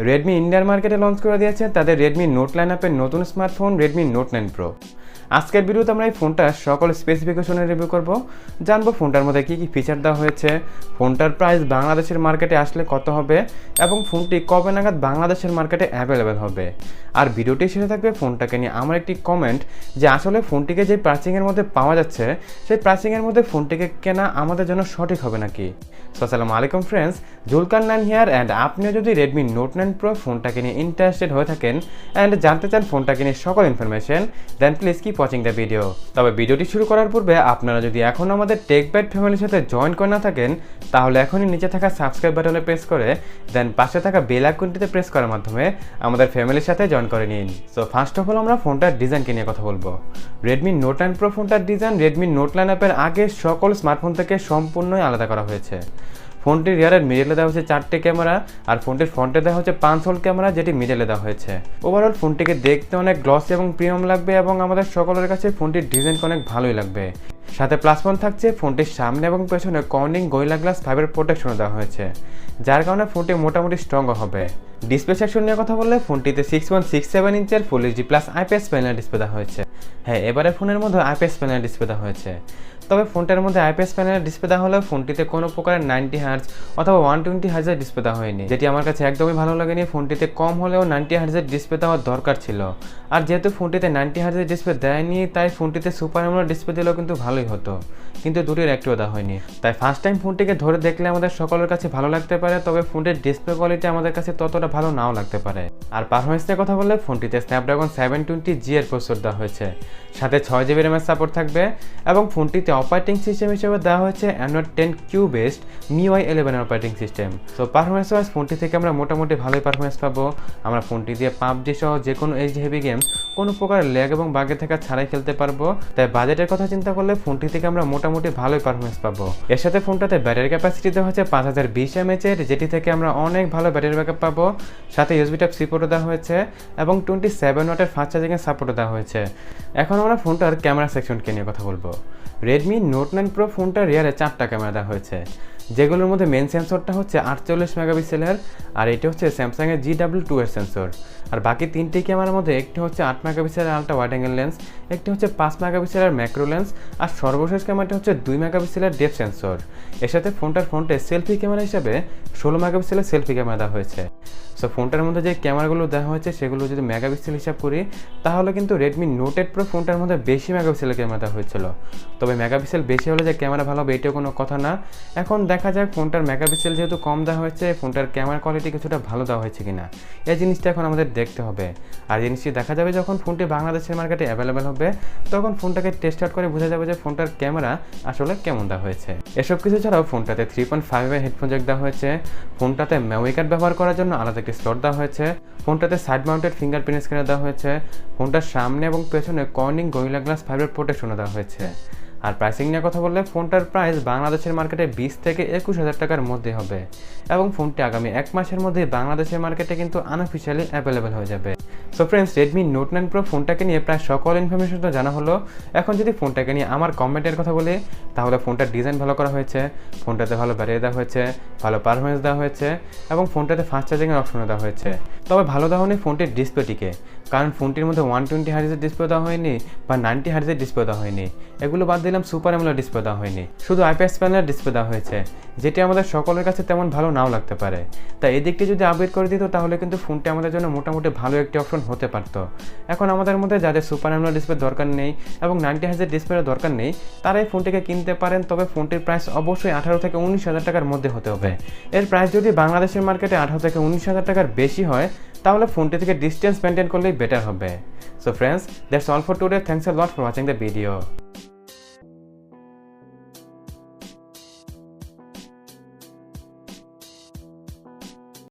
Redmi ইন্ডিয়ার মার্কেটে launch করে দিয়েছে তাদের রেডমি নোট লাইনআপের নতুন স্মার্টফোন রেডমি নোট 9 প্রো। আজকের ভিডিওতে আমরা এই ফোনটার সকল স্পেসিফিকেশনের রিভিউ করব, জানবো ফোনটার মধ্যে কী কী ফিচার দেওয়া হয়েছে, ফোনটার প্রাইস বাংলাদেশের মার্কেটে আসলে কত হবে এবং ফোনটি কবে নাগাদ বাংলাদেশের মার্কেটে অ্যাভেলেবেল হবে। আর ভিডিওটি শেষে থাকবে ফোনটাকে নিয়ে আমার একটি কমেন্ট যে আসলে ফোনটিকে যে প্রাইসিংয়ের মধ্যে পাওয়া যাচ্ছে সেই প্রাইসিংয়ের মধ্যে ফোনটিকে কেনা আমাদের জন্য সঠিক হবে নাকি। আসসালামু আলাইকুম friends, Zulkar Nain here and আপনিও যদি রেডমি নোট 9 প্রো ফোনটাকে নিয়ে ইন্টারেস্টেড হয়ে থাকেন অ্যান্ড জানতে চান ফোনটাকে নিয়ে সকল information, then please keep watching the video. তবে ভিডিওটি শুরু করার পূর্বে আপনারা যদি এখনও আমাদের টেক বাইট ফ্যামিলির সাথে জয়েন করে না থাকেন তাহলে এখনই নিচে থাকা সাবস্ক্রাইব বাটনে প্রেস করে দেন পাশে থাকা বেল আইকনটিতে প্রেস করার মাধ্যমে আমাদের ফ্যামিলির সাথে জয়েন করে নিন। সো ফার্স্ট অফ অল আমরা ফোনটার ডিজাইনকে নিয়ে কথা বলবো। রেডমি নোট 9 প্রো ফোনটার ডিজাইন রেডমি নোট লাইনআপের আগে সকল স্মার্টফোন থেকে সম্পূর্ণই আলাদা করা হয়েছে। ফোনটির রিয়ারের মিডলে দেওয়া হচ্ছে 4টে ক্যামেরা আর ফোনটির ফ্রন্টে দেওয়া হচ্ছে 5 হোল ক্যামেরা, যেটি মিডলে দেওয়া হয়েছে। ওভারঅল ফোনটিকে দেখতে অনেক গ্লসি এবং প্রিমিয়াম লাগবে এবং আমাদের সকলের কাছে ফোনটির ডিজাইন অনেক ভালোই লাগবে। সাথে প্লাস পয়েন্ট থাকছে ফোনটির সামনে এবং পেছনে কর্নিং গোরিলা গ্লাস 5 প্রোটেকশন দেওয়া হয়েছে, যার কারণে ফোনটি মোটামুটি স্ট্রংও হবে। ডিসপ্লে সেকশন নিয়ে কথা বললে ফোনটিতে 6.67 ইঞ্চের full HD plus IPS panel display দেওয়া হয়েছে। হ্যাঁ, এবারে ফোনের মধ্যে আইপিএস প্যানেল ডিসপ্লে দেওয়া হয়েছে। তবে ফোনটার মধ্যে আইপিএস প্যানেল ডিসপ্লে দেওয়া হলেও ফোনটিতে কোনো প্রকারের 90 হার্জ অথবা 120 হার্জের ডিসপ্লে দেওয়া হয়নি, যেটি আমার কাছে একদমই ভালো লাগেনি। ফোনটিতে কম হলেও 90 হার্জের ডিসপ্লে দেওয়ার দরকার ছিল। আর যেহেতু ফোনটিতে 90 হার্জের ডিসপ্লে দেয়নি তাই ফোনটিতে সুপার অ্যামোলেড ডিসপ্লে দিলেও কিন্তু ভালোই হতো, কিন্তু দুটির একটিও দেওয়া হয়নি। তাই ফার্স্ট টাইম ফোনটিকে ধরে দেখলে আমাদের সকলের কাছে ভালো লাগতে পারে, তবে ফোনটির ডিসপ্লে কোয়ালিটি আমাদের কাছে ততটা ভালো নাও লাগতে পারে। আর পারফরমেন্স নিয়ে কথা বললে ফোনটিতে স্ন্যাপড্রাগন 720G এর প্রসেসর দেওয়া হয়েছে, সাথে 6GB র্যামের সাপোর্ট থাকবে এবং ফোনটিতে অপারেটিং সিস্টেম হিসেবে দেওয়া হয়েছে Android 10Q based MIUI 11 operating system. So performance wise ফোনটি থেকে আমরা মোটামুটি ভালোই পারফরমেন্স পাবো। আমরা ফোনটি দিয়ে পাবজি সহ যে কোনো এইচডি হেভি গেমস কোনো প্রকার ল্যাগ এবং বাগে থাকা ছাড়াই খেলতে পারবো। তাই বাজেটের কথা চিন্তা করলে ফোনটি থেকে আমরা মোটামুটি ভালোই পারফরমেন্স পাবো। এর সাথে ফোনটাতে ব্যাটারি ক্যাপাসিটি দেওয়া হচ্ছে 5020 mAh এর, যেটি থেকে আমরা অনেক ভালো ব্যাটারি ব্যাকআপ পাবো। সাথে USB টাইপ সি পোর্টও দেওয়া হয়েছে এবং 27 ওয়াটের ফাস্ট চার্জিংয়ের সাপোর্টও দেওয়া হয়েছে। এখন আমরা ফোনটার ক্যামেরা সেকশনকে নিয়ে কথা বলবো। রেডমি নোট 9 প্রো ফোনটার রিয়ারে 4টা ক্যামেরা দেওয়া হয়েছে, যেগুলোর মধ্যে মেন সেন্সরটা হচ্ছে 48 মেগাপিক্সেলের আর এটি হচ্ছে স্যামসাংয়ের GW2 এর সেন্সর। আর বাকি 3টি ক্যামেরার মধ্যে একটি হচ্ছে 8 মেগাপিক্সেলের আলট্রা ওয়াইড অ্যাঙ্গেল লেন্স, একটি হচ্ছে 5 মেগাপিক্সেলের ম্যাক্রো লেন্স আর সর্বশেষ ক্যামেরাটি হচ্ছে 2 মেগাপিক্সেলের ডেপথ সেন্সর। এর সাথে ফোনটার ফ্রন্টে সেলফি ক্যামেরা হিসাবে 16 মেগাপিক্সেলের সেলফি ক্যামেরা দেওয়া হয়েছে। সো ফোনটার মধ্যে যে ক্যামেরাগুলো দেওয়া হয়েছে সেগুলো যদি মেগাপিক্সেল হিসাব করি তাহলে কিন্তু রেডমি নোট 8 প্রো ফোনটার মধ্যে বেশি মেগাপিক্সেলের ক্যামেরা দেওয়া হয়েছিল। তবে মেগাপিক্সেল বেশি হলে যে ক্যামেরা ভালো হবে এটাও কোনো কথা না। এখন দেখা যাক ফোনটার মেগাপিক্সেল যেহেতু কম দেওয়া হয়েছে ফোনটার ক্যামেরা কোয়ালিটি কিছুটা ভালো দেওয়া হয়েছে কিনা, এই জিনিসটা এখন আমাদের দেখতে হবে। আর জিনিসটি দেখা যাবে যখন ফোনটি বাংলাদেশের মার্কেটে অ্যাভেলেবেল হবে, তখন ফোনটাকে টেস্ট আউট করে বোঝা যাবে যে ফোনটার ক্যামেরা আসলে কেমন দেওয়া হয়েছে। এসব কিছু ছাড়াও ফোনটাতে 3.5 এর হেডফোন জ্যাক দেওয়া হয়েছে, ফোনটাতে মেমোরি কার্ড ব্যবহার করার জন্য আলাদা একটি স্লট দেওয়া হয়েছে, ফোনটাতে সাইড মাউন্টেড ফিঙ্গারপ্রিন্ট স্ক্যানার দেওয়া হয়েছে, ফোনটার সামনে এবং পেছনে কর্নিং গোরিলা গ্লাস 5 প্রোটেকশনও দেওয়া হয়েছে। আর প্রাইসিং নিয়ে কথা বললে ফোনটার প্রাইস বাংলাদেশের মার্কেটে 20 থেকে 21,000 টাকার মধ্যে হবে এবং ফোনটি আগামী 1 মাসের মধ্যে বাংলাদেশের মার্কেটে কিন্তু আনঅফিশিয়ালি অ্যাভেলেবেল হয়ে যাবে। So friends, Redmi note 9 pro ফোনটাকে নিয়ে প্রায় সকল ইনফরমেশন তো জানা হলো। এখন যদি ফোনটাকে নিয়ে আমার কমেন্টের কথা বলি তাহলে ফোনটার ডিজাইন ভালো করা হয়েছে, ফোনটাতে ভালো ব্যাটারি দেওয়া হয়েছে, ভালো পারফরমেন্স দেওয়া হয়েছে এবং ফোনটাতে ফাস্ট চার্জিংয়ের অপশনও দেওয়া হয়েছে। তবে ভালো দেওয়া হয়নি ফোনটির ডিসপ্লেটিকে, কারণ ফোনটির মধ্যে 120 হার্জের ডিসপ্লে দেওয়া হয়নি বা 90 হার্জের ডিসপ্লে দেওয়া হয়নি। এগুলো বাদ দিলাম সুপার অ্যামোলেড ডিসপ্লে দেওয়া হয়নি, শুধু আইপিএস প্যানেলের ডিসপ্লে দেওয়া হয়েছে, যেটি আমাদের সকলের কাছে তেমন ভালো নাও লাগতে পারে। তাই এই দিকটি যদি আপডেট করে দিত তাহলে কিন্তু ফোনটি আমাদের জন্য মোটামুটি ভালো একটি অপশন হতে পারতো। এখন আমাদের মধ্যে যাদের সুপার অ্যামোলেড ডিসপ্লে দরকার নেই এবং 90 হার্জের ডিসপ্লের দরকার নেই তারা এই ফোনটিকে কিনতে পারেন। তবে ফোনটির প্রাইস অবশ্যই 18 থেকে 19,000 টাকার মধ্যে হতে হবে। এর প্রাইস যদি বাংলাদেশের মার্কেটে 18 থেকে 19,000 টাকার বেশি হয় তাহলে ফোনটি থেকে ডিস্টেন্স মেনটেন করলেই বেটার হবে। So friends, that's all for today. Thanks a lot for watching the video.